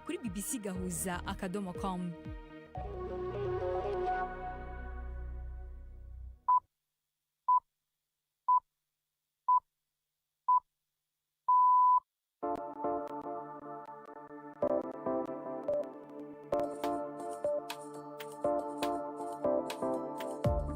kuri bbc-gahuza.com.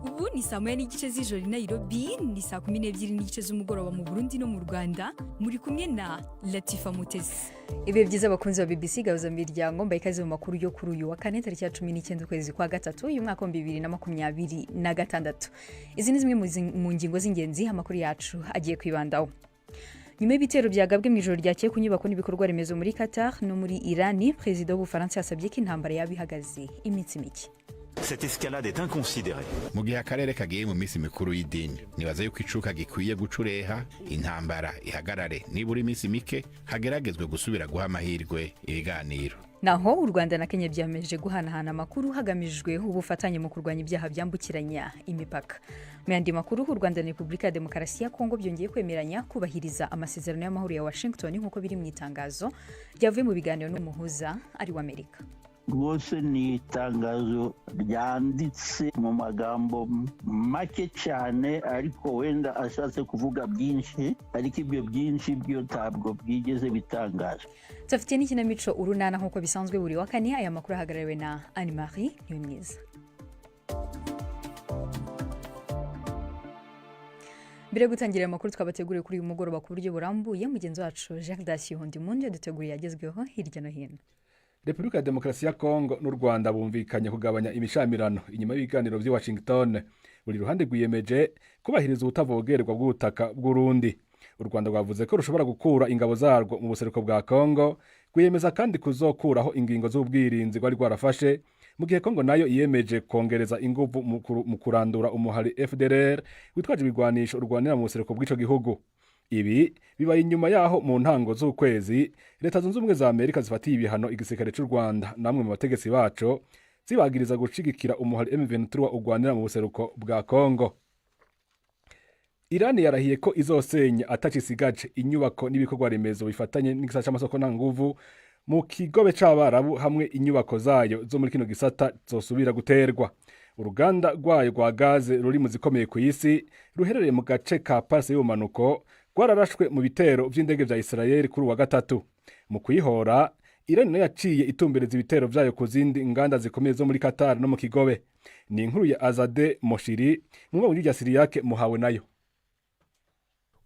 Ubu ni saa moya n'igice z'ijoro i Nairobi, ni saa 12 n'igice z'umugoroba mu Burundi no mu Rwanda. Muri kumwe na Latifa Mutesi. Ibihe byiza abakunzi ba BBC Gahuza Miryango, mbaye ikaze mu makuru yo kuri uyu wa kane tariki ya 19 ukwezi kwa gatatu uyu mwaka wa 2026. Izi ni zimwe mu ngingo z'ingenzi amakuru yacu agiye kwibandaho. Nyuma y'ibitero byagabwe mu ijoro ryakeye ku nyubako n'ibikorwa remezo muri Qatar no muri Irani, Perezida w'Ubufaransa yasabye ko intambara yabihagaze iminsi mike. Cette escalade est inconsidérée. Mu gihe akarere kagiye mu minsi mikuru y'idini, nibaza yuko icuka gikwiye gucureha, intambara ihagarare nibura iminsi mike, hageragezwe gusubira guha amahirwe ibiganiro. Naho u Rwanda na Kenya byameje guhanahana amakuru hagamijwe ubufatanye mu kurwanya ibyaha byambukiranya imipaka. Mu yandi makuru, u Rwanda na Repubulika ya Demokarasi ya Kongo byongeye kwemeranya kubahiriza amasezerano y'amahoro ya Washington nk'uko biri mu itangazo ryavuye mu biganiro n'umuhuza ari w'Amerika. Rwose ni itangazo ryanditse mu magambo make cyane, ariko wenda ashatse kuvuga byinshi, ariko ibyo byinshi byo ntabwo bwigeze bitangaje. Tufite n'ikinamico urunana nk'uko bisanzwe buri wa kane. Aya makuru ahagarariwe na Anne-Marie Nyumwiza. Mbere yo gutangira amakuru twabateguriye kuri uyu mugoroba ku buryo burambuye, mugenzi wacu Jacques Dacier Ndimundi yaduteguriye yagezweho hirya no hino. Repubulika ya Demokarasi ya Kongo n'u Rwanda bumvikanye kugabanya imishamirano inyuma y'ibiganiro by'i Washington. Buri ruhande rwiyemeje kubahiriza ubutavogerwa bw'ubutaka bw'Urundi. U Rwanda rwavuze ko rushobora gukura ingabo zarwo mu buseruko bwa Kongo, rwiyemeza kandi kuzokuraho ingingo z'ubwirinzi rwari rwarafashe, mu gihe Kongo nayo iyemeje kongereza inguvu mu kurandura umuhari FDLR witwaje ibigwanisho urwanira mu buseruko bw'ico gihugu. Ibi bibaye inyuma yaho mu ntango z'ukwezi Leta Zunze Ubumwe za Amerika zifatiye ibihano igisirikare cy'u Rwanda namwe mu bategetsi baco zibagiriza gushigikira umuhari M23 urwanira mu buseruko bwa Kongo. Irani yarahiye ko izosenya atacisigaje inyubako n'ibikorwa remezo bifatanye n'igisata c'amasoko ntanguvu mu kigobe c'abarabu, hamwe inyubako zayo zo muri kino gisata zosubira guterwa. Uruganda rwayo rwa gaze ruri mu zikomeye ku isi ruherereye mu gace ka Parse y'umanuko rwararashwe mu bitero vy'indege vya Israel kuri wa gatatu. Mu kuyihora, Irani nayo yaciye itumbereza ibitero vyayo ku zindi nganda zikomeye zo muri Qatar no mu kigobe. Ni inkuru ya Azade Moshiri mu mwe rya Siriyake muhawe nayo.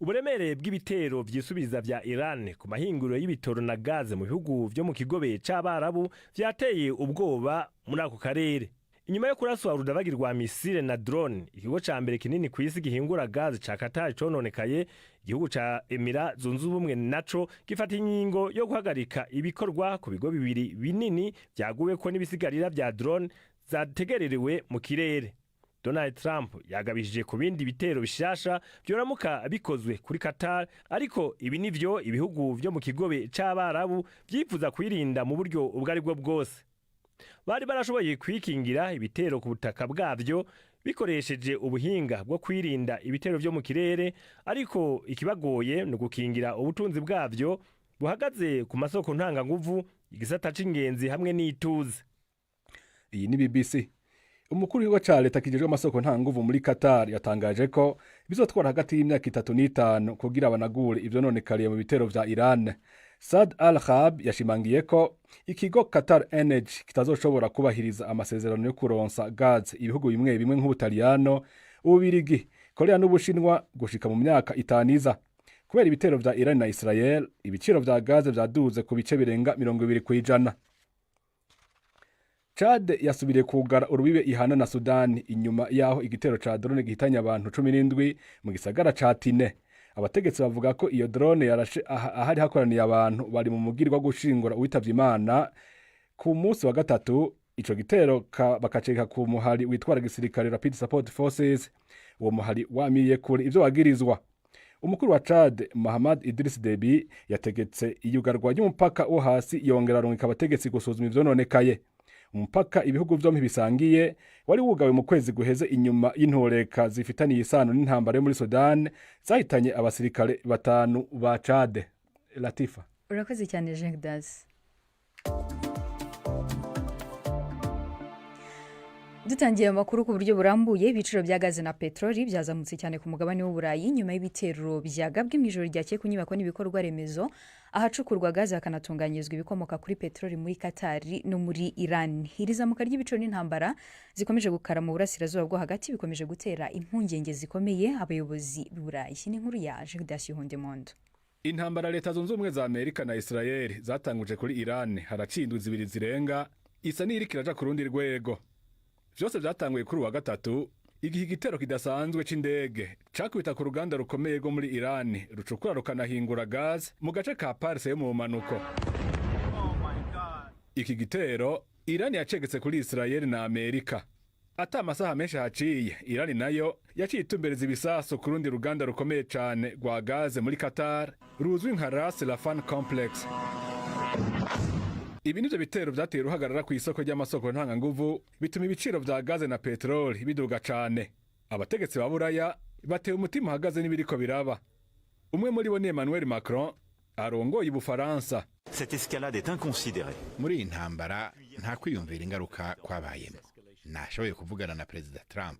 Uburemere bw'ibitero vyisubiza vya Iran ku mahinguriro y'ibitoro na gaze mu bihugu vyo mu kigobe c'abarabu vyateye ubwoba muri ako karere. Inyuma yo kuraswa urudavagi rwa misile na drone, ikigo ca mbere kinini ku isi gihingura gaze ca Qatar cononekaye, igihugu ca Emirates Zunze Ubumwe naco gifata ingingo yo guhagarika ibikorwa ku bigo bibiri binini vyaguweko n'ibisigarira vya drone zategererewe mu kirere. Donald Trump yagabishije ku bindi bitero bishasha byoramuka bikozwe kuri Qatar, ariko ibi nivyo ibihugu vyo mu kigobe c'abarabu vyifuza kwirinda mu buryo ubwo ari bwo bwose. Bari barashoboye kwikingira ibitero ku butaka bwavyo bikoresheje ubuhinga bwo kwirinda ibitero vyo mu kirere, ariko ikibagoye no gukingira ubutunzi bwavyo buhagaze ku masoko ntanganguvu, igisata c'ingenzi hamwe n'ituze. Iyi ni BBC. Umukuru w'ikigo ca leta kijejwe amasoko ntanguvu muri Qatar yatangaje ko bizotwara hagati y'imyaka 3 n'5 kugira banagure ivyo nonekariye mu bitero vya Iran. Saad Al-Khab yashimangiye ko ikigo Qatar Energy kitazoshobora kubahiriza amasezerano yo kuronsa gaze ibihugu bimwe bimwe nk'Ubutaliyano, Ububirigi, Korea n'Ubushinwa gushika mu myaka 5 iza. Kubera ibitero vya Iran na Israel, ibiciro vya gaze vyaduze ku bice birenga 20%. Chad yasubiriye kugara urubibe ihana na Sudan inyuma yaho igitero ca drone gihitanye abantu 17 mu gisagara ca Tine. Abategetsi bavuga ko iyo drone yarashe ahari hakoraniye abantu bari mu mugirwa gushingura uwitavye Imana ku munsi wa gatatu. Ico gitero bakaceka ku muhari witwara gisirikare Rapid Support Forces. Uwo muhari wamiye kuri ivyo wagirizwa. Umukuru wa Chad Mohamed Idriss Deby yategetse iyugarwa y'umupaka wo hasi yongera arungika abategetsi gusuzuma ivyo nonekaye. Umupaka ibihugu vyompi bisangiye wari wugawe mu kwezi guheze inyuma y'intoreka zifitaniye isano n'intambara yo muri Sudan zahitanye abasirikare 5 ba Chad. Latifa. Urakoze cyane Jacques Dacier. dutangiye amakuru ku buryo burambuye ibiciro bya gaze na peteroli byazamutse cyane ku mugabane w'uburayi nyuma y'ibitero byagabwe mu ijoro ryakeye ku nyubako n'ibikorwa remezo ahacukurwa gaze hakanatunganyirizwa ibikomoka kuri peteroli muri Katari no muri Iran. Iri zamuka ry'ibiciro n'intambara zikomeje gukara mu burasirazuba bwo hagati bikomeje gutera impungenge zikomeye abayobozi b'uburayi. Ni inkuru ya Judas Hondemondo. Intambara leta zunze ubumwe za Amerika na Israel zatanguje kuri Iran haracindwa zibiri zirenga isa n'iri kiraja ku rundi rwego. Vyose byatanguye kuri wa gatatu igihe igitero kidasanzwe c'indege cakubita ku ruganda rukomeye rwo muri Iran rucukura rukanahingura gaz mu gace ka Pars yo mu manuko. Iki gitero Iran yacegetse kuri Israel na Amerika. Ata amasaha menshi haciye Iran nayo yaciye itumbereza ibisaso ku rundi ruganda rukomeye cane rwa gaz muri Qatar ruzwi nka Ras Laffan Complex. Ibi nivyo bitero vyateye uruhagarara ku isoko ry'amasoko ntanganguvu bituma ibiciro vya gaze na peteroli biduga cane. Abategetsi ba Buraya bateye umutima uhagaze n'ibiriko biraba. Umwe muri bo ni Emmanuel Macron arongoye Ubufaransa. Cette escalade est inconsidérée. Muri iyi ntambara nta kwiyumvira ingaruka kwabayemo. Nashoboye kuvugana na Perezida Trump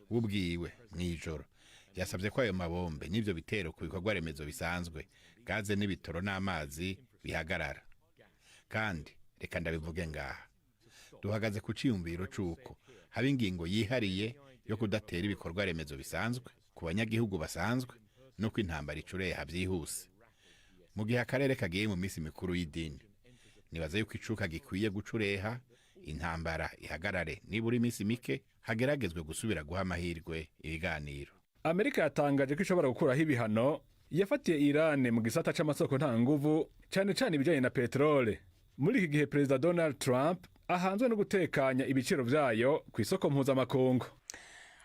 ubwiwe mw'ijoro yasabye ko ayo mabombe n'ivyo bitero ku bikorwa remezo bisanzwe gaze n'ibitoro n'amazi bihagarara. Kandi reka ndabivuge ngaha duhagaze ku ciyumviro c'uko haba ingingo yihariye yo kudatera ibikorwa remezo bisanzwe ku banyagihugu basanzwe no kw'intambara icureha vyihuse mu gihe akarere kagiye mu misi mikuru y'idini. Nibaza yuko icuka gikwiye gucureha intambara ihagarare nibura imisi mike hageragezwe gusubira guha amahirwe ibiganiro. Amerika yatangaje ko ishobora gukuraho ibihano yafatiye Iran mu gisata c'amasoko ntanguvu cane cane ibijanye na peteroli. Muri iki gihe Perezida Donald Trump ahanzwe no gutekanya ibiciro vyayo ku isoko mpuzamakungu.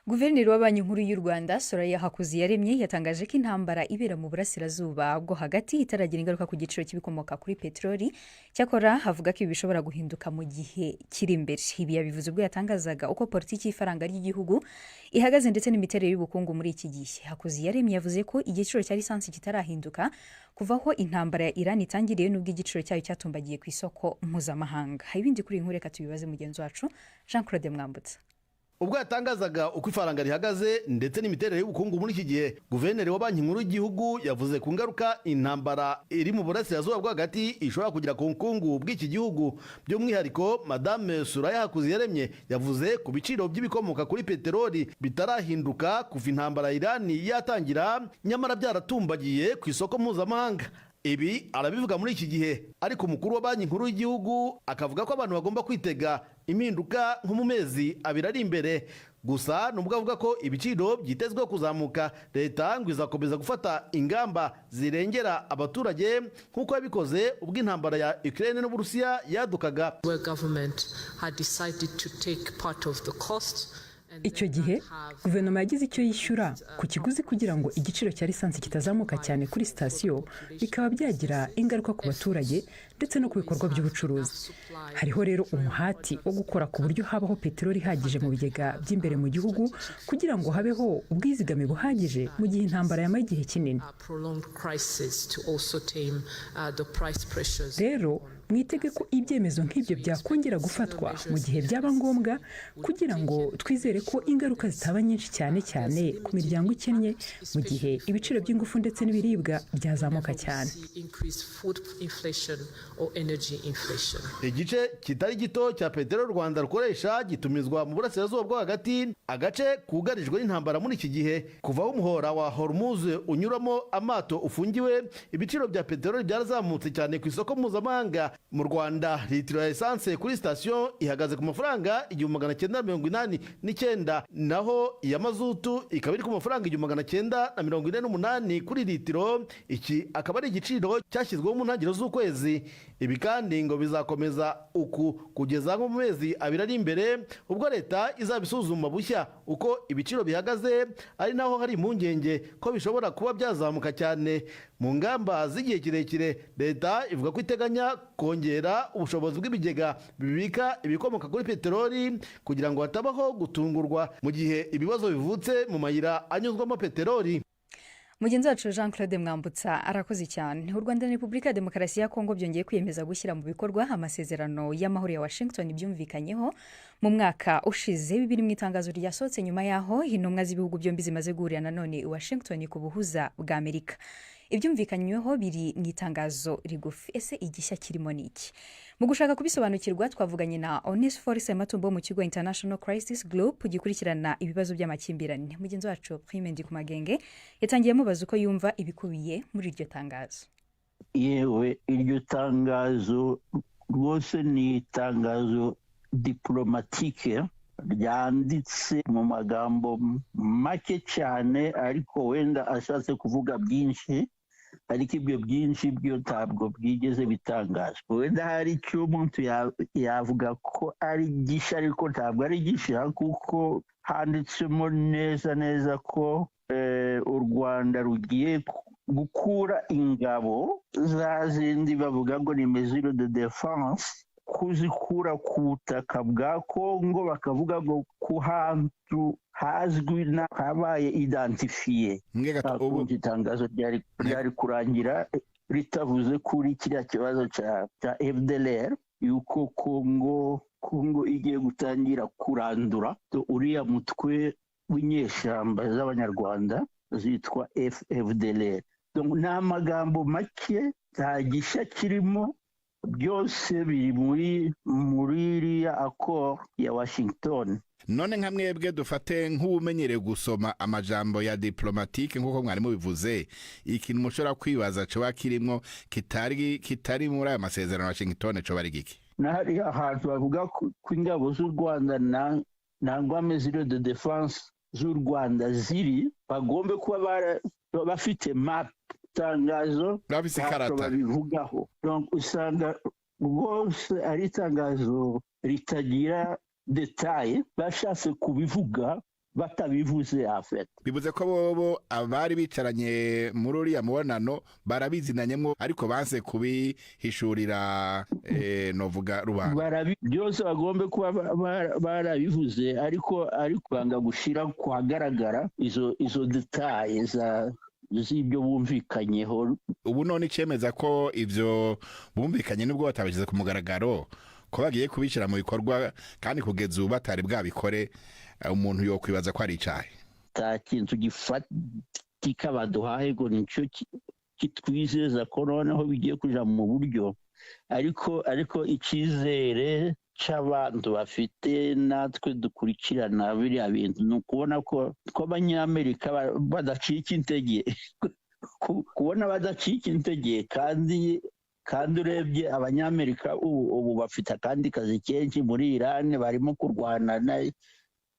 Guverineri wa Banki Nkuru y'u Rwanda Soraya Hakuziyaremye yatangaje ko intambara ibera mu burasirazuba bwo hagati itaragira ingaruka ku giciro cy'ibikomoka kuri peteroli. Cyakora havuga ko ibi bishobora guhinduka mu gihe kiri imbere. Ibi yabivuze ubwo yatangazaga uko politiki y'ifaranga ry'igihugu ihagaze ndetse n'imiterere y'ubukungu muri iki gihe. Hakuziyaremye yavuze ko igiciro cya lisansi kitarahinduka kuva aho intambara ya Iran itangiriye n'ubwo igiciro cyayo cyatumbagiye ku isoko mpuzamahanga. Ibindi kuri inkuru reka tubibaze mugenzi wacu Jean Claude Mwambutsa. Ubwo yatangazaga uko ifaranga rihagaze ndetse n'imiterere y'ubukungu muri iki gihe, guverineri wa Banki Nkuru y'Igihugu yavuze ku ngaruka intambara iri mu burasirazuba bwo hagati ishobora kugira ku bukungu bw'iki gihugu. By'umwihariko Madame Soraya Hakuziyaremye yavuze ku biciro by'ibikomoka kuri peteroli bitarahinduka kuva intambara ya Iran yatangira, nyamara byaratumbagiye ku isoko mpuzamahanga. Ibi arabivuga muri iki gihe, ariko umukuru wa Banki Nkuru y'Igihugu akavuga ko abantu bagomba kwitega impinduka nko mu mezi abiri ari imbere. Gusa nubwo avuga ko ibiciro byitezweho kuzamuka, leta ngo izakomeza gufata ingamba zirengera abaturage nk'uko yabikoze ubwo intambara ya Ukraine n'Uburusiya yadukaga. Icyo gihe guverinoma yagize icyo yishyura ku kiguzi kugira ngo igiciro cya lisansi kitazamuka cyane kuri sitasiyo, bikaba byagira ingaruka ku baturage ndetse no ku bikorwa by'ubucuruzi. Hariho rero umuhati wo gukora ku buryo habaho peteroli ihagije mu bigega by'imbere mu gihugu kugira ngo habeho ubwizigame buhagije mu gihe intambara yamaye igihe kinini. Rero mwitege ko ibyemezo nk'ibyo byakongera gufatwa mu gihe byaba ngombwa kugira ngo twizere ko ingaruka zitaba nyinshi cyane cyane ku miryango ikennye mu gihe ibiciro by'ingufu ndetse n'ibiribwa byazamuka cyane. Igice kitari gito cya peteroli u Rwanda rukoresha gitumizwa mu burasirazuba bwo hagati, agace kugarijwe n'intambara muri iki gihe. Kuva aho umuhora wa Hormuz unyuramo amato ufungiwe, ibiciro bya peteroli byarazamutse cyane ku isoko mpuzamahanga. Mu Rwanda litiro ya esanse kuri sitasiyo ihagaze ku mafaranga 1989, naho iya mazutu ikaba iri ku mafaranga 1948 kuri litiro. Iki akaba ari igiciro cyashyizweho mu ntangiriro z'ukwezi. Ibi kandi ngo bizakomeza uku kugeza nko mu mezi abiri ari imbere, ubwo leta izabisuzuma bushya uko ibiciro bihagaze, ari naho hari impungenge ko bishobora kuba byazamuka cyane. Mu ngamba z'igihe kirekire, leta ivuga ko iteganya kongera ubushobozi bw'ibigega bibika ibikomoka kuri peteroli kugira ngo hatabaho gutungurwa mu gihe ibibazo bivutse mu mayira anyuzwamo peteroli. mugenzi wacu Jean Claude Mwambutsa arakoze cyane. U Rwanda na Repubulika ya Demokarasi ya Kongo byongeye kwiyemeza gushyira mu bikorwa amasezerano y'amahoro ya Washington byumvikanyeho mu mwaka ushize. Bibiri mu itangazo ryasohotse nyuma yaho intumwa z'ibihugu byombi zimaze guhurira nanone i Washington ku buhuza bwa Amerika. Ibyumvikanyweho biri mu itangazo rigufi. Ese igishya kirimo niki? Mu gushaka kubisobanukirwa twavuganye na Onesphore Sematumbo mu kigo International Crisis Group gikurikirana ibibazo by'amakimbirane. Mugenzi wacu Prime Ndikumagenge yatangiye mubaza uko yumva ibikubiye muri iryo tangazo. Yewe iryo tangazo rwose ni itangazo diplomatike ryanditse mu magambo make cyane, ariko wenda ashatse kuvuga byinshi, ariko ibyo byinshi byo ntabwo bwigeze bitangazwa. Wenda hari icyo umuntu yavuga ko ari gishya, ariko ntabwo ari gishya kuko handitsemo neza ko u Rwanda rugiye gukura ingabo za zindi bavuga ngo ni mesure de défense, kuzikura ku butaka bwa Kongo, bakavuga ngo ku hantu hazwi na habaye identifiye. Itangazo ryari kurangira ritavuze kuri kiriya kibazo cya FDLR yuko Kongo igiye gutangira kurandura uriya mutwe w'inyeshyamba z'abanyarwanda zitwa FDLR. Ni amagambo make, nta gishya kirimo, byose biri muri iriya accord ya Washington. None nka mwebwe dufate nk'ubumenyere gusoma amajambo ya diplomatique nk'uko mwari mubivuze, ikintu mushobora kwibaza cyo kirimo kitari muri aya masezerano ya Washington cyo bari giki? Nahari ahantu bavuga ku ingabo z'u Rwanda nangwa mesure de défense z'u Rwanda ziri, bagombe kuba bafite map tangazo babivugaho. Donc usanga rwose ari itangazo ritagira detaye, bashatse kubivuga batabivuze afet. Bivuze ko bobo abari bicaranye muri uriya mubonano barabizinanyemo, ariko banse kubihishurira novuga rubanda. Byose bagombe kuba barabivuze, ariko banga gushira kwagaragara izo detaye z'ibyo bumvikanyeho. Ubu none icemeza ko ivyo bumvikanye nubwo batabigize ku mugaragaro ko bagiye kubishyira mu bikorwa, kandi kugeza ubu batari bwabikore, umuntu yo kwibaza ko ari icahe. Ta kintu gifatika baduhaye ngo nico kitwizeza ko noneho bigiye kuja mu buryo, ariko icyizere c'abantu bafite natwe dukurikirana biriya bintu ni ukubona ko abanyamerika badacika intege kubona badacika intege, kandi urebye abanyamerika ubu bafite akandi kazi kenshi muri Iran, barimo kurwana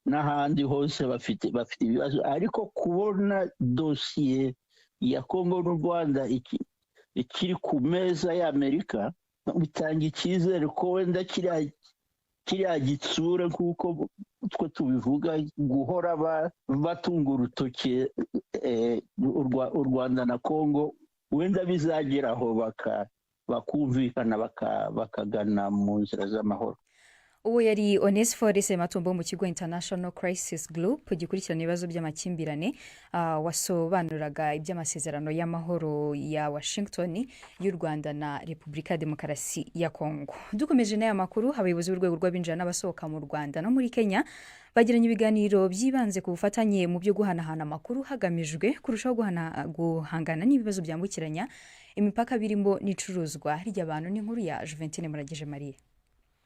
n'ahandi hose bafite ibibazo, ariko kubona dosiye ya Kongo n'u Rwanda ikiri ku meza y'Amerika bitanga icyizere ko wenda kiriya gitsura kuko twe tubivuga, guhora batunga urutoke u Rwanda na Kongo, wenda bizageraho bakumvikana bakagana mu nzira z'amahoro. Uwo yari Onesphore Sematumbo mu kigo International Crisis Group gikurikirana ibibazo by'amakimbirane, wasobanuraga iby'amasezerano y'amahoro ya Washington y'u Rwanda na Repubulika ya Demokarasi ya Kongo. Dukomeje n'aya makuru, abayobozi b'urwego rw'abinjira n'abasohoka mu Rwanda no muri Kenya bagiranye ibiganiro byibanze ku bufatanye mu byo guhanahana amakuru hagamijwe kurushaho guhangana n'ibibazo byambukiranya imipaka birimo n'icuruzwa ry'abantu. N'inkuru ya Juventine Muragije Marie.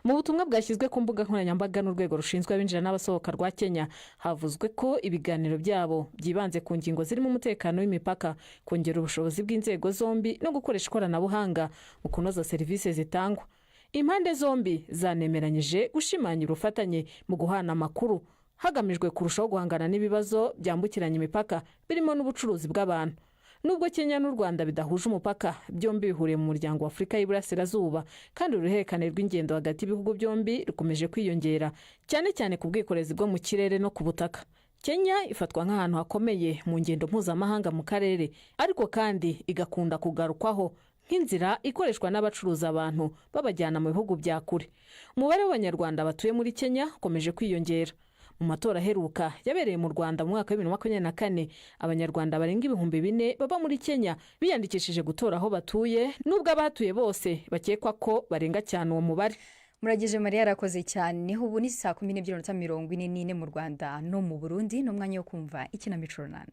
Mu butumwa bwashyizwe ku mbuga nkoranyambaga n'urwego rushinzwe abinjira n'abasohoka rwa Kenya, havuzwe ko ibiganiro byabo byibanze ku ngingo zirimo umutekano w'imipaka, kongera ubushobozi bw'inzego zombi no gukoresha ikoranabuhanga mu kunoza serivisi zitangwa. Impande zombi zanemeranyije gushimangira ubufatanye mu guhana amakuru hagamijwe kurushaho guhangana n'ibibazo byambukiranya imipaka birimo n'ubucuruzi bw'abantu. Nubwo Kenya n'u Rwanda bidahuje umupaka, byombi bihuriye mu muryango wa Afurika y'Iburasirazuba, kandi uruhererekane rw'ingendo hagati y'ibihugu byombi rukomeje kwiyongera, cyane cyane ku bwikorezi bwo mu kirere no ku butaka. Kenya ifatwa nk'ahantu hakomeye mu ngendo mpuzamahanga mu karere, ariko kandi igakunda kugarukwaho nk'inzira ikoreshwa n'abacuruza abantu babajyana mu bihugu bya kure. Umubare w'Abanyarwanda batuye muri Kenya ukomeje kwiyongera. mu matora aheruka yabereye mu Rwanda mu mwaka wa 2024 abanyarwanda barenga 4,000 baba muri Kenya biyandikishije gutora aho batuye nubwo abahatuye bose bakekwa ko barenga cyane uwo mubare. Muragije Maria arakoze cyane. Ubu ni saa 12:44 mu Rwanda no mu Burundi n'umwanya wo kumva ikinamico runana.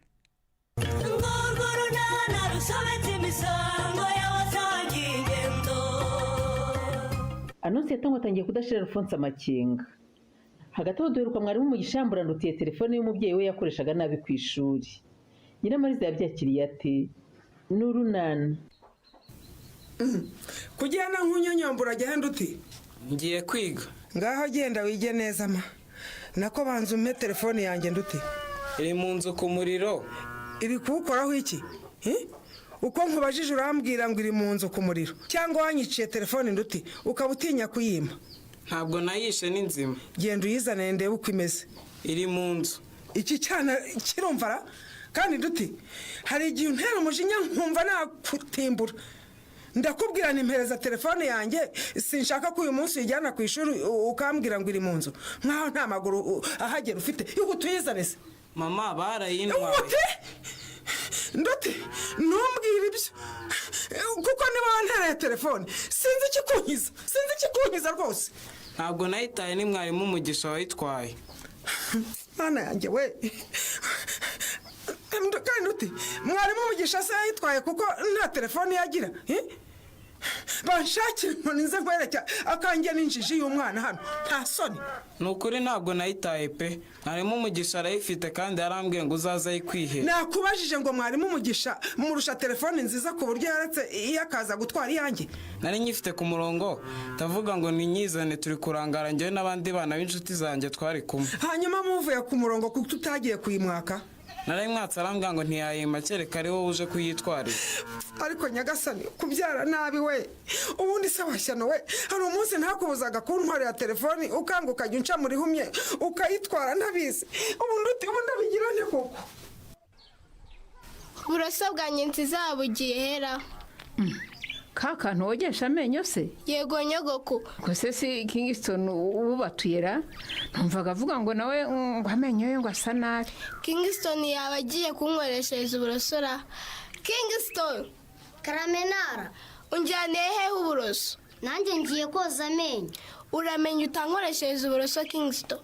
Anonsi yatangiye atangiye kudashira Alphonse amakenga. Hagati aho duheruka mwarimu Mugisha yamburandutiye telefone y'umubyeyi we yakoreshaga nabi ku ishuri. Nyiramariza yabyakiriye ati n'urunana. Kugenda nk'unyonyambura agenda uti ngiye kwiga. Ngaho genda wige neza ma. Nako banza umpe telefone yanjye nduti. Iri mu nzu ku muriro. Iri kuwukoraho iki? Uko nkubajije urambwira ngo iri mu nzu ku muriro cyangwa wanyiciye telefone nduti ukaba utinya kuyima? Ntabwo nayishe n'inzima. Genda uyizane ndebe uko imeze. Iri mu nzu. Iki cyana kirumvara kandi nduti hari igihe untera umujinya nkumva nakutimbura. Ndakubwira nimpereza telefone yanjye sinshaka ko uyu munsi ujyana ku ishuri ukambwira ngo iri mu nzu nkaho nta maguru ahagera ufite yuko tuyizane se. Mama barayintwaye. Nduti ntumbwire ibyo kuko niba wantereye telefone sinzi ikikunkiza rwose. Ntabwo nayitaye ni mwarimu Mugisha wayitwaye. Mana yanjye we. Kandi nduti mwarimu Mugisha se yayitwaye kuko nta telefone yagira. Banshakira inkoni nze nkwereka akanjye n'injiji y'umwana hano nta soni. Nukuri ntabwo nayitaye pe. Mwarimu Mugisha arayifite kandi yarambwiye ngo uzaza yikwihera. Nakubajije ngo mwarimu Mugisha murusha telefone nziza ku buryo yaretse iyo akaza gutwara iyanjye. Nari nyifite ku murongo ndavuga ngo ninyizane turi kurangara njyewe n'abandi bana b'inshuti zanjye twari kumwe. Hanyuma muvuye ku murongo kuko tutagiye kuyimwaka. Narimwatsa arambwira ngo ntiyayima kereka ari wowe uje kuyitwarira. Ariko nyagasani kubyara nabi we. Ubundi se washyano we. Hari umunsi ntakubuzaga kuntwarira telefoni ukanguka ukajya unca muri humye ukayitwara ntabizi. Ubundi abigira nte koko. Uburoso bwanjye nziza bugiye hera. Kaka ntogesha amenyo se? Yego nyogoko. Kose si Kingston ubatuyera numvaga avuga ngo nawe ngo amenyo ye ngo asa nabi. Kingston yabagiye kunkoreshereza uburosora. Kingston Karamenara unjyane hehe uburoso? Nanjye ngiye koza amenyo. Uramenye utankoreshereza uburoso Kingston.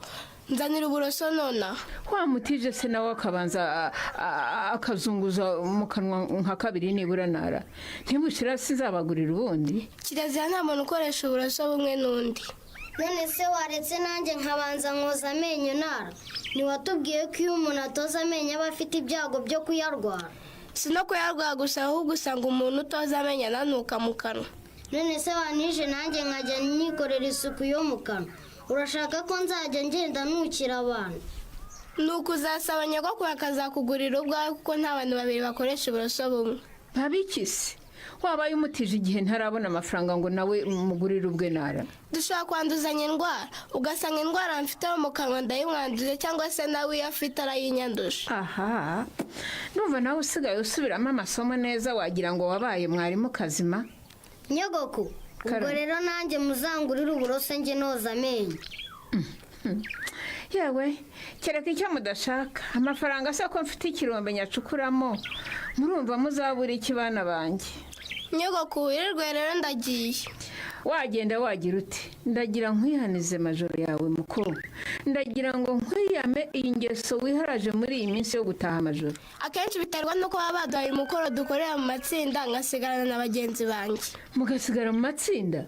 Nzanira uburoso nona. Wamutije se nawe akabanza akazunguza mu kanwa nka kabiri nibura nara. Ntibushira sinzabagurira ubundi. Kirazira nta muntu ukoresha uburoso bumwe n'undi. None se waretse nanjye nkabanza nkoza amenyo nara. Niwatubwiye ko iyo umuntu atoza amenyo aba afite ibyago byo kuyarwara. Sino kuyarwara gusa ahubwo usanga umuntu utoza amenyo ananuka mu kanwa. None se wanije nanjye nkajya nikorera isuku yo mu kanwa. Urashaka ko nzajya ngenda nukira abantu? Nuko uzasaba nyogokuru akazakugurira ubwawe kuko nta bantu babiri bakoresha uburoso bumwe. Ntabikisi wabaye umutije igihe ntarabona amafaranga ngo nawe mugurire ubwe nara. Dushaka kwanduzanya indwara ugasanga indwara mfite mu kanwa ndayimwanduze cyangwa se nawe afite arayinyanduje. Aha numva nawe usigaye usubiramo amasomo neza wagira ngo wabaye mwarimu kazima. Nyogoko ubwo rero nanjye muzangurira uburoso njye noza amenyo. Yewe kereka icyo mudashaka amafaranga se ko mfite ikirombe nyacukuramo murumva muzabura ikibana banjye. Nyogoko wirirwe rero ndagiye. Wagenda wagira uti ndagira nkwihanize majoro yawe mukuru. Ndagira ngo nkwiyame iyi ngeso wiharaje muri iyi minsi yo gutaha majoro. Akenshi biterwa nuko baba baduhaye umukoro dukorera mu matsinda ngasigarana na bagenzi banjye. Mugasigara mu matsinda?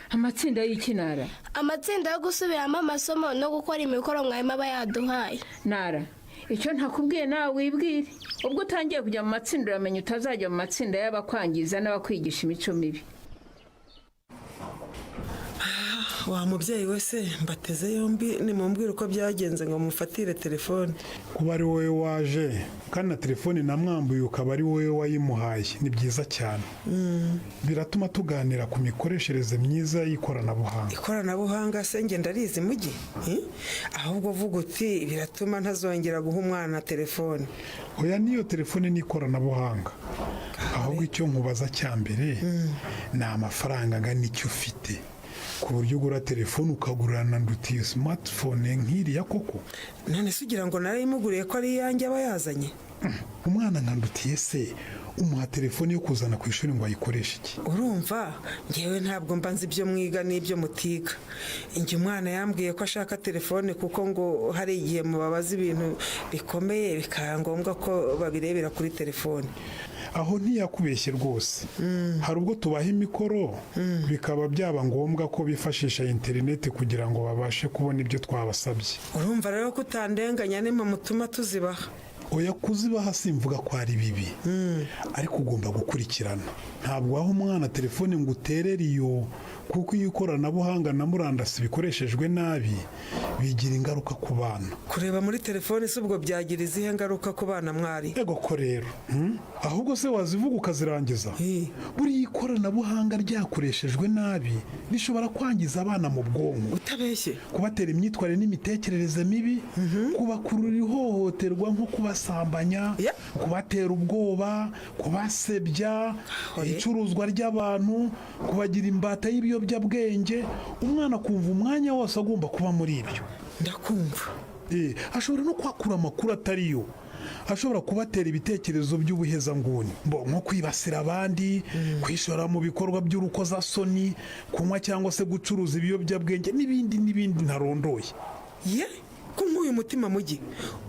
Amatsinda y'ikinara? Amatsinda yo gusubiramo amasomo no gukora imikoro mwarimu aba yaduhaye. Nara icyo ntakubwiye nawe wibwire. Ubwo utangiye kujya mu matsinda uramenye utazajya mu matsinda y'abakwangiza n'abakwigisha imico mibi. Wa mubyeyi wese mbateze yombi nimumbwire uko byagenze ngo mufatire telefone. Kuba ari wowe waje kandi na telefone namwambuye ukaba ari wowe wayimuhaye ni byiza cyane. Biratuma tuganira ku mikoreshereze myiza y'ikoranabuhanga. Ikoranabuhanga se nge ndarizi mugi? Ahubwo vuga uti biratuma ntazongera guha umwana telefone. Oya niyo telefone n'ikoranabuhanga. Ahubwo icyo nkubaza cyambere ni amafaranga angana icyo ufite. ku buryo ugura telefone ukagurana na ndutiye smartphone nk'iriya koko. none se ugira ngo narayimuguriye ko ari iyanjye aba yazanye? Umwana nka ndutiye se umuha telefone yo kuzana ku ishuri ngo ayikoreshe iki? Urumva ngewe ntabwo mba nzi ibyo mwiga n'ibyo mutiga. Inge umwana yambwiye ko ashaka telefone kuko ngo hari igihe mubabaza ibintu bikomeye bikaba ngombwa ko babirebera kuri telefone. Aho ntiyakubeshye rwose. Hari ubwo tubaha imikoro bikaba byaba ngombwa ko bifashisha interineti kugira ngo babashe kubona ibyo twabasabye. Urumva rero ko utandenganya nima mutuma tuzibaha? Oya, kuzibaha simvuga ko ari bibi, ariko ugomba gukurikirana. Ntabwo waha umwana telefone ngo uterere iyo, kuko iyo ikoranabuhanga na murandasi bikoreshejwe nabi bigira ingaruka ku bana. Kureba muri telefone si ubwo byagira izihe ngaruka ku bana mwari? Ego ko rero ahubwo se wazivuga ukazirangiza. Buriya ikoranabuhanga ryakoreshejwe nabi rishobora kwangiza abana mu bwonko, utabeshye kubatera imyitwarire n'imitekerereze mibi, kubakurura ihohoterwa nko kubasambanya, kubatera ubwoba, kubasebya, icuruzwa ry'abantu, kubagira imbata y'ibiyobyabwenge. Umwana kumva umwanya wose agomba kuba muri ibyo. Ndakumva. Ashobora no kwakura amakuru atariyo, ashobora kubatera ibitekerezo by'ubuhezanguni, nko kwibasira abandi, kwishora mu bikorwa by'urukozasoni, kunywa cyangwa se gucuruza ibiyobyabwenge n'ibindi ntarondoye. Ye ko nk'uyu mutima mugi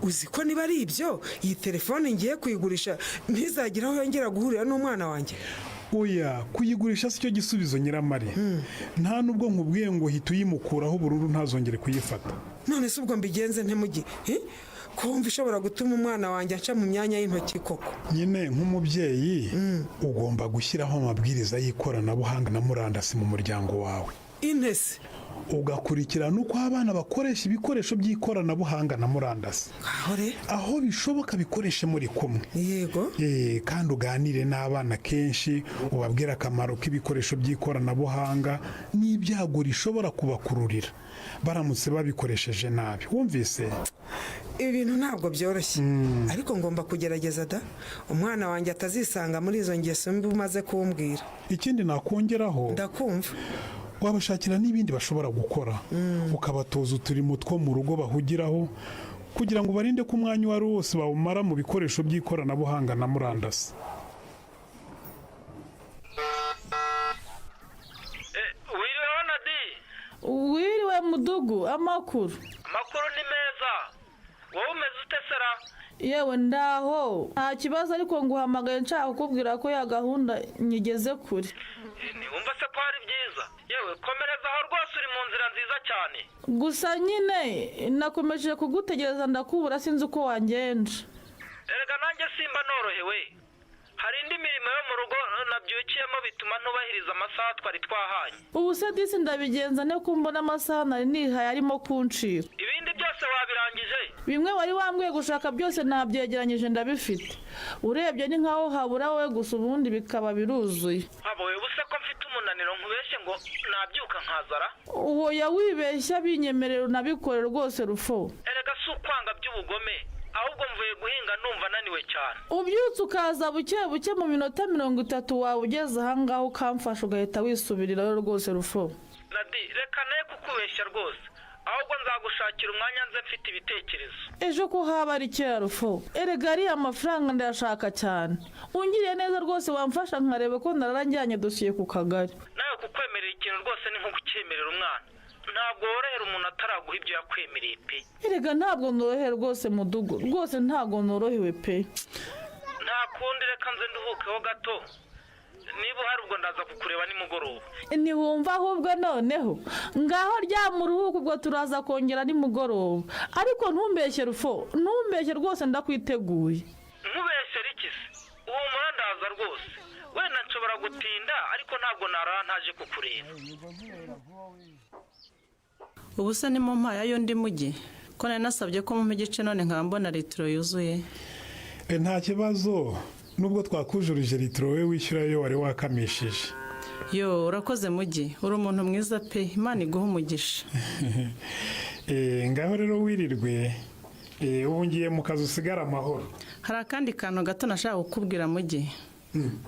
uzi ko niba ari ibyo iyi telefone ngiye kuyigurisha ntizagire aho yongera guhurira n'umwana wanjye? Oya, kuyigurisha si cyo gisubizo Nyiramare. Nta nubwo nkubwiye ngo hita uyimukuraho bururu ntazongere kuyifata. None se ubwo mbigenze nte mugi? Kumva ishobora gutuma umwana wanjye aca mu myanya y'intoki koko? Nyine nk'umubyeyi ugomba gushyiraho amabwiriza y'ikoranabuhanga na murandasi mu muryango wawe. Intese ugakurikirana uko abana bakoresha ibikoresho by'ikoranabuhanga na murandasi. Aho bishoboka bikoreshe muri kumwe. Yego. Kandi uganire n'abana kenshi ubabwira akamaro k'ibikoresho by'ikoranabuhanga n'ibyago rishobora kubakururira baramutse babikoresheje nabi. Wumvise? Ibintu ntabwo byoroshye, ariko ngomba kugerageza da umwana wanjye atazisanga muri izo ngeso mbi umaze kumbwira. Ikindi nakongeraho, ndakumva, wabashakira n'ibindi bashobora gukora, ukabatoza uturimo two mu rugo bahugiraho kugira ngo barinde ko umwanya wari wose bawumara mu bikoresho by'ikoranabuhanga na murandasi. Wiriwe Nadi? Wiriwe Mudugu, amakuru ni meza. Wowe umeze ute sera? Yewe ndaho nta kibazo, ariko nguhamagaye nshaka kukubwira ko ya gahunda nyigeze kure. Wumva se ko ari byiza? Yewe komereza aho rwose, uri mu nzira nziza cyane. Gusa nyine nakomeje kugutegereza ndakubura, sinzi uko wangenje. Erega nanjye simba norohewe. Hari indi mirimo yo mu rugo nabyukiyemo bituma ntubahiriza amasaha twari twahanye. Ubu se disi ndabigenza ne ko mbona amasaha nari nihaye arimo kuncira. Ibindi byose wabirangije? Bimwe wari wambwiye gushaka byose nabyegeranyije ndabifite. Urebye ni nkaho habura wowe gusa, ubundi bikaba biruzuye. Abo wewe se ko mfite umunaniro nkubeshye ngo nabyuka nkazara? Uwo yawibeshya binyemerera unabikore rwose Rufo. Erega si ukwanga by'ubugome, ahubwo mvuye guhinga numva naniwe cyane. Ubyutse ukaza buke buke mu minota 30 wawe ugeze ahangaha ukamfasha ugahita wisubirirayo rwose Rufo. Nadi, reka naye kukubeshya rwose, ahubwo nzagushakira umwanya nze mfite ibitekerezo. Ejo ko haba ari kera Rufo, erega ariya amafaranga ndayashaka cyane. Ungiriye neza rwose wamfasha nkareba ko nararanjyanye dosiye ku kagari. Nawe kukwemerera ikintu rwose ni nko gukemerera umwana. Ntabwo worohera umuntu ataraguha ibyo yakwemereye pe. Erega ntabwo norohewe rwose Mudugu, rwose ntabwo norohewe pe. Nta kundi, reka nze nduhukeho gato. Niba uhari ubwo ndaza kukureba nimugoroba. Ntiwumva ahubwo noneho ngaho ryama uruhuko, ubwo turaza kongera nimugoroba. Ariko ntumbeshye Rufo, ntumbeshye rwose ndakwiteguye. Nkubeshyera iki se? Uhumura ndaza rwose. Wenda nshobora gutinda ariko ntabwo narara ntaje kukureba. Ubu se ni mu mpaya y'undi mugi ko nari nasabye ko mu gice none nkaba mbona litiro yuzuye. Nta kibazo, nubwo twakujurije litiro we wishyura yo wari wakamishije. Yo urakoze mugi, uri umuntu mwiza pe, Imana iguha umugisha. Ngaho rero wirirwe, ubu ngiye mu kazi usigara amahoro. Hari akandi kantu gato nashaka kukubwira mugi.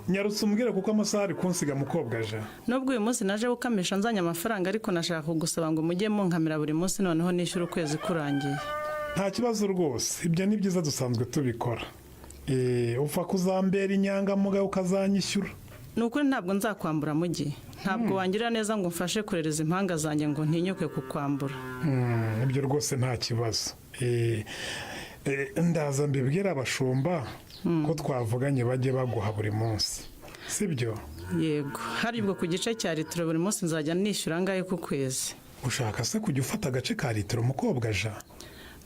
nyarutse umbwire kuko amasaha ari kunsiga mukobwa ja. nubwo uyu munsi naje gukamisha nzanye amafaranga ariko nashaka kugusaba ngo mujye munkamira buri munsi noneho nishyura ukwezi kurangiye. Nta kibazo rwose, ibyo ni byiza dusanzwe tubikora. Upfa kuzambera inyangamugayo ukazanyishyura. Ni ukuri ntabwo nzakwambura mugi, ntabwo wangirira neza ngo mfashe kurereza impanga zanjye ngo ntinyuke kukwambura. Ibyo rwose nta kibazo. Ndaza mbibwira abashumba ko twavuganye bajye baguha buri munsi, sibyo? Yego, hari ubwo ku gice cya litiro buri munsi nzajya nishyura angahe ku kwezi. Ushaka se kujya ufata agace ka litiro mukobwa ja?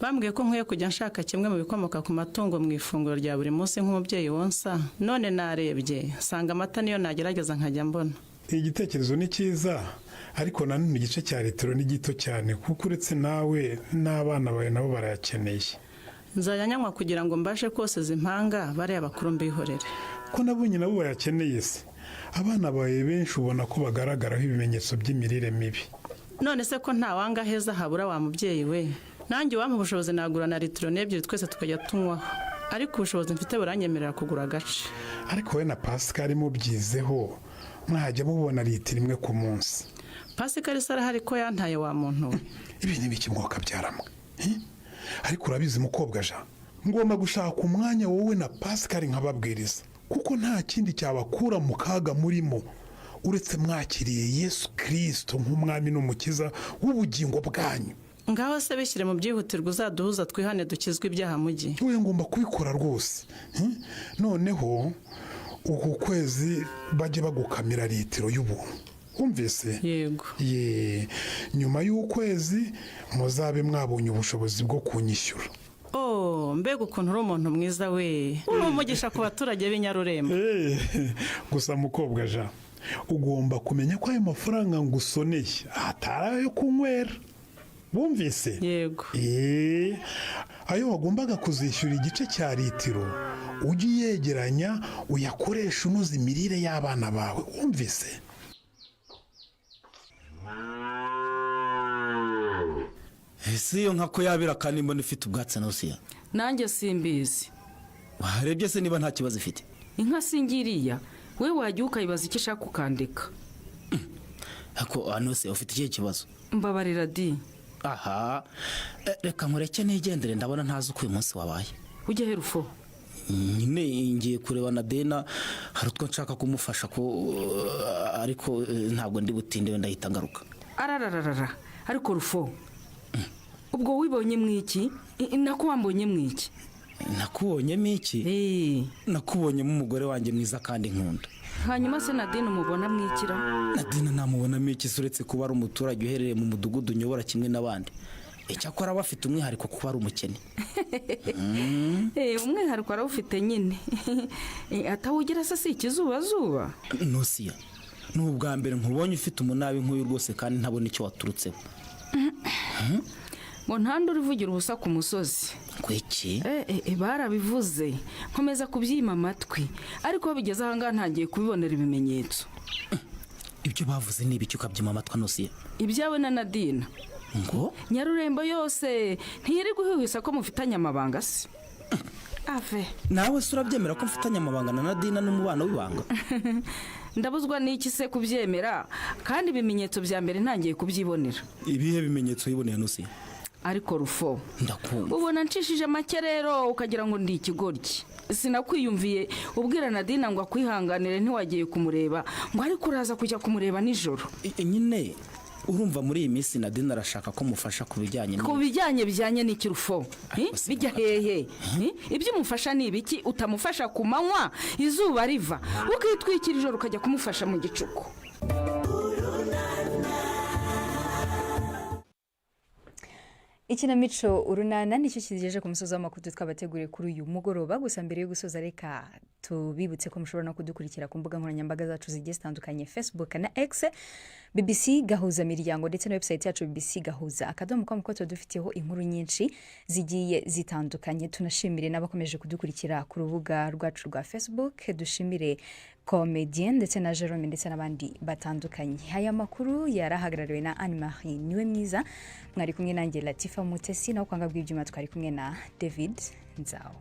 Bambwiye ko nkwiye kujya nshaka kimwe mu bikomoka ku matungo mu ifunguro rya buri munsi nk'umubyeyi wonsa, none narebye nsanga amata niyo nagerageza nkajya mbona. Igitekerezo ni cyiza, ariko nanone igice cya litiro ni gito cyane kuko uretse nawe n'abana bawe nabo barayakeneye. Nzajya nyanywa kugira ngo mbashe kose zimpanga bariya bakuru mbihorere. Ko nabonye nabo bayakeneye se, abana bawe benshi ubona ko bagaragaraho ibimenyetso by'imirire mibi. None se ko nta wanga heza habura wa mubyeyi we, nanjye wampa ubushobozi nagura na litiro n'ebyiri twese tukajya tunywaho, ariko ubushobozi mfite buranyemerera kugura agace. Ariko we na Pascal mubyizeho mwajya mubona litiro imwe ku munsi. Pascal se arahari ko yantaye wa muntu we. Ibi ni biki mwoka byaramwe? Ariko urabizi mukobwa ja, ngomba gushaka umwanya wowe na Pascal nkababwiriza, kuko nta kindi cyabakura mu kaga murimo uretse mwakiriye Yesu Kristo nk'umwami n'umukiza w'ubugingo bwanyu. Ngaho se bishyire mu byihutirwa uzaduhuza twihane dukizwe ibyaha mugi. Wowe ngomba kubikora rwose. Noneho uku kwezi bajye bagukamira litiro y'ubuntu. Umvise? Yego. Nyuma y'ukwezi muzabe mwabonye ubushobozi bwo kunyishyura. Mbega ukuntu uri umuntu mwiza we. Uri umugisha ku baturage b'inyarurembo. Gusa mukobwa ja, ugomba kumenya ko ayo mafaranga ngusoneye atari ayo kunywera. Bumvise? Yego. Ayo wagombaga kuzishyura igice cya litiro ujye uyegeranya uyakoresha unoza imirire y'abana bawe. Wumvise? Ese iyo nka ko yabira kandi mbona ifite ubwatsi Nosiya? Nanjye simbizi. Warebye se niba nta kibazo ifite? Inka singiriya, we wajya ukayibaza icyo ishaka ukandika. Ako Nosiya ufite ikihe kibazo? Mbabarira di. Aha, reka nkureke nigendere, ndabona ntazi uko uyu munsi wabaye. Ujye herufo. Nyine ngiye kureba na Dena, hari utwo nshaka kumufasha ko ariko ntabwo ndi butinde ndahita ngaruka. Ararararara, ariko rufo. Ubwo wibonye mwiki? Nako wambonye mwiki? Nakubonyemo iki? Nakubonyemo umugore wanjye mwiza kandi nkunda. Hanyuma se Nadine umubona mwikira? Nadine namubonamo iki uretse kuba ari umuturage uherereye mu mudugudu nyobora kimwe n'abandi. Icyakora bafite umwihariko kuba ari umukene. Umwihariko arawufite nyine. Atawugira se si ikizubazuba? Nosiya, ni ubwa mbere nkubonye ufite umunabi nk'uyu rwose kandi ntabona icyo waturutseho. Ngo ntandi urivugira ubusa ku musozi. Kweki? Barabivuze, nkomeza kubyima amatwi, ariko bigeze aha ngaha ntangiye kubibonera ibimenyetso. Ibyo bavuze ni ibiki ukabyima amatwi Nosiya? Ibyawe na Nadine. Ngo? Nyarurembo yose ntiyiri guhwihwisa ko mufitanye amabanga se. Ave. Nawe se urabyemera ko mfitanye amabanga na Nadine n'umubano w'ibanga? Ndabuzwa n'iki se kubyemera, kandi ibimenyetso bya mbere ntangiye kubyibonera. Ibihe bimenyetso yiboneye Nosiya? Ariko rufo, ndakumva. Ubona nshishije make rero ukagira ngo ndi ikigoryi. Sinakwiyumviye ubwira Nadine ngo akwihanganire ntiwagiye kumureba, ngo ariko uraza kujya kumureba nijoro. Nyine urumva muri iyi minsi Nadine arashaka ko mufasha ku bijyanye n'iki rufo? Bijya hehe? Ibyo umufasha ni ibiki? Utamufasha ku manywa izuba riva, ukitwikira ijoro ukajya kumufasha mu gicuku. Ikinamico urunana nicyo kigejeje ku musozi w'amakuru twabateguriye kuri uyu mugoroba. Gusa mbere yo gusoza reka tubibutse ko mushobora no kudukurikira ku mbuga nkoranyambaga zacu zigiye zitandukanye, Facebook na X, BBC Gahuza Miryango, ndetse na website yacu BBC Gahuza akadomo.com, ko dufiteho inkuru nyinshi zigiye zitandukanye. Tunashimire n'abakomeje kudukurikira ku rubuga rwacu rwa Facebook, dushimire Comedian ndetse na Jerome ndetse n'abandi batandukanye. Aya makuru yarahagarariwe na Anne Marie niwe mwiza, mwari kumwe nanjye Latifa Mutesi, naho kwanga bw'ibyuma twari kumwe na David Nzao.